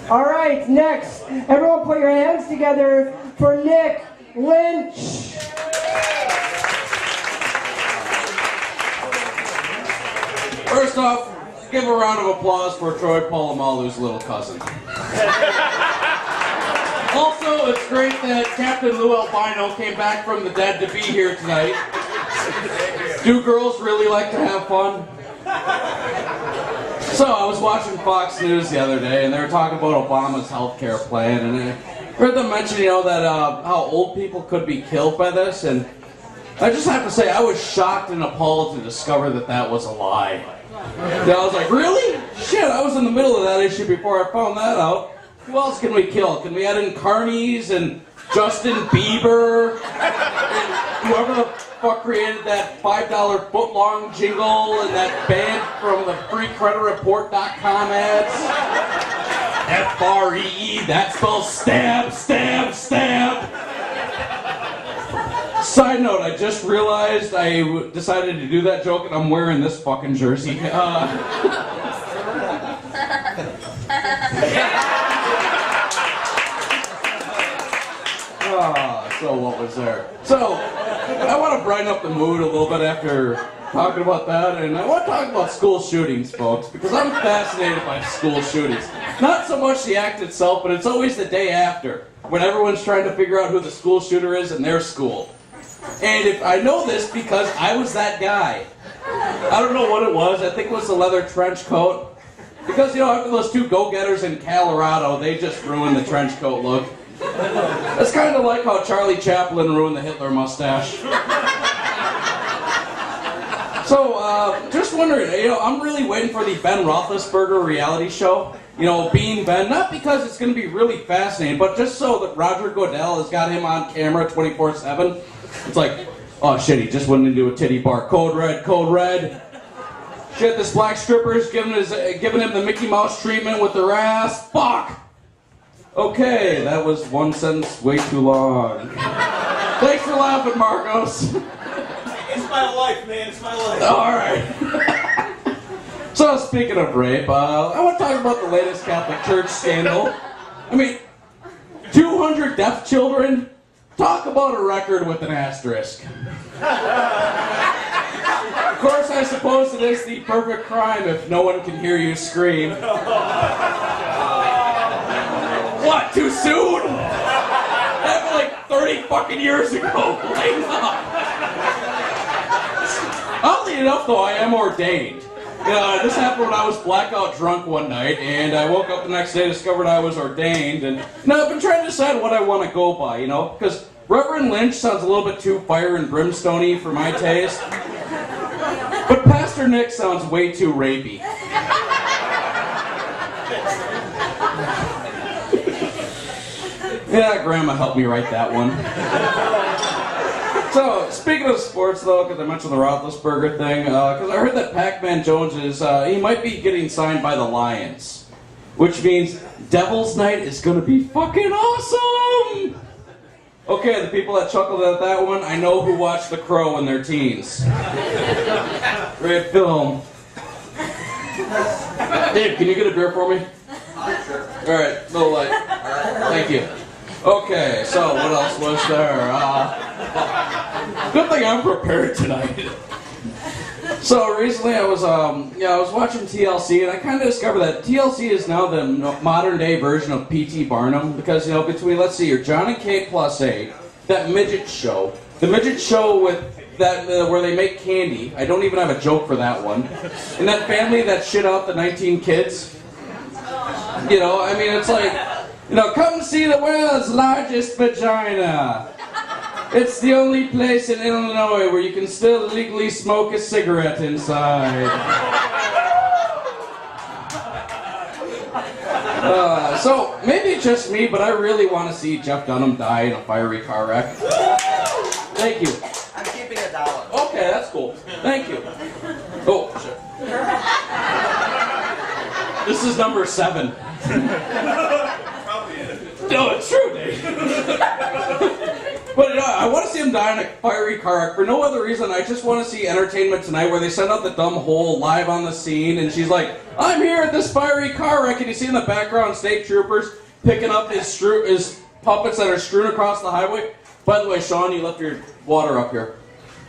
All right, next, everyone put your hands together for Nick Lynch. First off, give a round of applause for Troy Polamalu's little cousin. Also, it's great that Captain Lou Albino came back from the dead to be here tonight. Do girls really like to have fun? So, I was watching Fox News the other day, and they were talking about Obama's health care plan, and I heard them mention, that how old people could be killed by this, and I just have to say, I was shocked and appalled to discover that that was a lie. I was like, really? Shit, I was in the middle of that issue before I found that out. Who else can we kill? Can we add in Carnies and Justin Bieber and whoever the fuck created that $5 footlong jingle and that band from the freecreditreport.com ads? F-R-E-E, that spells stab, stab, stab. Side note, I just realized I decided to do that joke and I'm wearing this fucking jersey. So what was there? So, I want to brighten up the mood a little bit after talking about that, and I want to talk about school shootings, folks, because I'm fascinated by school shootings. Not so much the act itself, but it's always the day after, when everyone's trying to figure out who the school shooter is in their school. And if I know this because I was that guy. I don't know what it was. I think it was the leather trench coat. Because, after those two go-getters in Colorado, they just ruined the trench coat look. It's kind of like how Charlie Chaplin ruined the Hitler mustache. So, just wondering, I'm really waiting for the Ben Roethlisberger reality show. Being Ben, not because it's going to be really fascinating, but just so that Roger Goodell has got him on camera 24/7. It's like, oh shit, he just went into a titty bar. Code red, code red. Shit, this black stripper's giving him the Mickey Mouse treatment with their ass. Fuck! Okay, that was one sentence way too long. Thanks for laughing, Marcos. It's my life, man. It's my life. Alright. So, speaking of rape, I want to talk about the latest Catholic Church scandal. 200 deaf children? Talk about a record with an asterisk. Of course, I suppose it is the perfect crime if no one can hear you scream. What, too soon? That was like 30 fucking years ago. Lighten up. Oddly enough, though, I am ordained. This happened when I was blackout drunk one night, and I woke up the next day, discovered I was ordained, and I've been trying to decide what I want to go by, because Reverend Lynch sounds a little bit too fire and brimstone-y for my taste, but Pastor Nick sounds way too rapey. Yeah, Grandma helped me write that one. So, speaking of sports, though, because I mentioned the Roethlisberger thing, because I heard that Pac-Man Jones he might be getting signed by the Lions, which means Devil's Night is going to be fucking awesome! Okay, the people that chuckled at that one, I know who watched The Crow in their teens. Great film. Dave, can you get a beer for me? Sure. Alright, little light. Thank you. Okay, so what else was there? Good thing I'm prepared tonight. So recently I was watching TLC, and I kind of discovered that TLC is now the modern day version of P.T. Barnum, because between, let's see here, John and Kate plus 8, that midget show, the midget show with that where they make candy. I don't even have a joke for that one. And that family that shit out the 19 kids. It's like, come see the world's largest vagina. It's the only place in Illinois where you can still legally smoke a cigarette inside. So, maybe it's just me, but I really want to see Jeff Dunham die in a fiery car wreck. Thank you. I'm keeping $1. Okay, that's cool. Thank you. Oh, shit. This is number 7. Probably is. No, it's true, Dave. But you know, I want to see him die in a fiery car wreck for no other reason. I just want to see Entertainment Tonight where they send out the dumb hole live on the scene, and she's like, "I'm here at this fiery car wreck," and you see in the background state troopers picking up his puppets that are strewn across the highway. By the way, Sean, you left your water up here.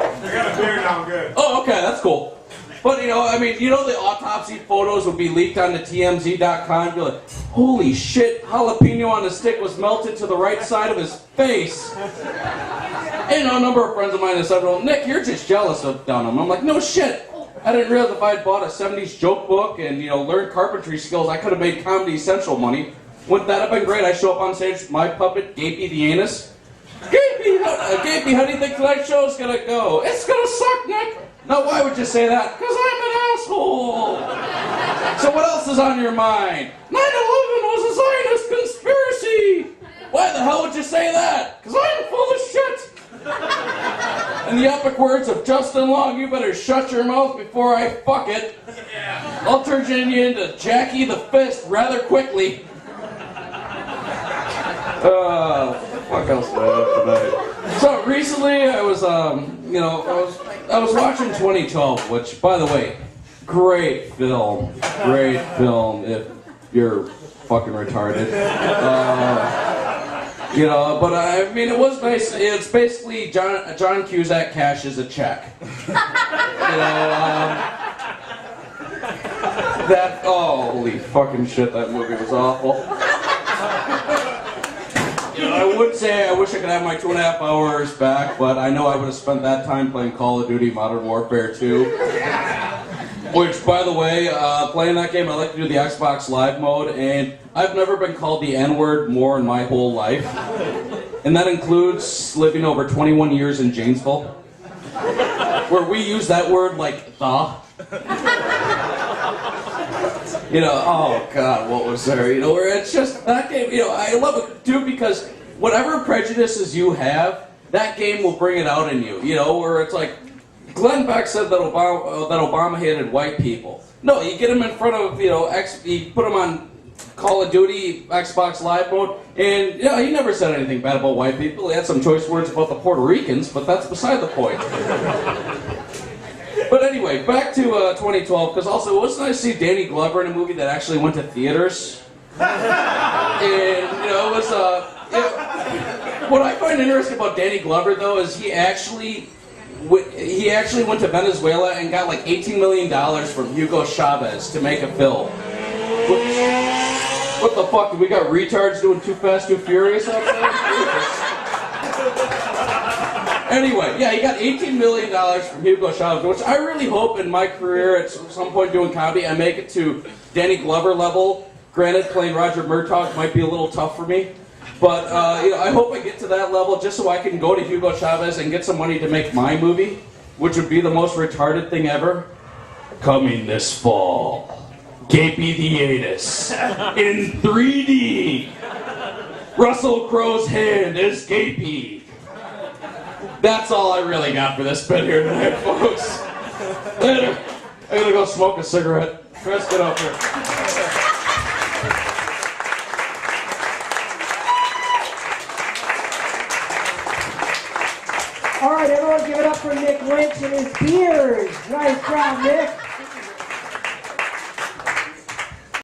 I got a beer now, I'm good. Oh, okay, that's cool. But, you know, I mean, you know the autopsy photos would be leaked onto TMZ.com. Be like, holy shit, jalapeno on a stick was melted to the right side of his face. And, you know, a number of friends of mine have said, well, Nick, you're just jealous of Dunham. I'm like, no shit. I didn't realize if I had bought a 70s joke book and, you know, learned carpentry skills, I could have made Comedy Central money. Wouldn't that have been great? I show up on stage with my puppet, Gapey the Anus. Gapey, how do you think tonight's show's gonna go? It's gonna suck, Nick. Now, why would you say that? Because I'm an asshole. So what else is on your mind? 9/11 was a Zionist conspiracy. Why the hell would you say that? Because I'm full of shit. In the epic words of Justin Long, you better shut your mouth before I fuck it. I'll turn you into Jackie the Fist rather quickly. What else did I have tonight? So recently, I was watching 2012, which, by the way, great film. Great film if you're fucking retarded. You know, but I mean, it was nice. It's basically John Cusack cashes a check. You know, holy fucking shit, that movie was awful. You know, I would say I wish I could have my 2.5 hours back, but I know I would have spent that time playing Call of Duty Modern Warfare 2. Which, by the way, playing that game, I like to do the Xbox Live mode, and I've never been called the N-word more in my whole life. And that includes living over 21 years in Janesville, where we use that word like the. You know, oh God, what was there? You know, where it's just, that game, you know, I love it too because whatever prejudices you have, that game will bring it out in you. You know, where it's like, Glenn Beck said that Obama hated white people. No, you get him in front of, you know, you put him on Call of Duty, Xbox Live mode, and yeah, he never said anything bad about white people. He had some choice words about the Puerto Ricans, but that's beside the point. But anyway, back to 2012, because also it was nice to see Danny Glover in a movie that actually went to theaters. And, you know, it was, what I find interesting about Danny Glover, though, is he actually went to Venezuela and got like $18 million from Hugo Chavez to make a film. What the fuck, we got retards doing Too Fast, Too Furious out there? Anyway, yeah, he got $18 million from Hugo Chavez, which I really hope in my career at some point doing comedy I make it to Danny Glover level. Granted, playing Roger Murtaugh might be a little tough for me, but you know, I hope I get to that level just so I can go to Hugo Chavez and get some money to make my movie, which would be the most retarded thing ever. Coming this fall, Gapey the Anus in 3D. Russell Crowe's hand is Gapey. That's all I really got for this bit here tonight, folks. Later. I gotta go smoke a cigarette. Chris, get up here. All right, everyone give it up for Nick Lynch and his beard. Nice job, Nick.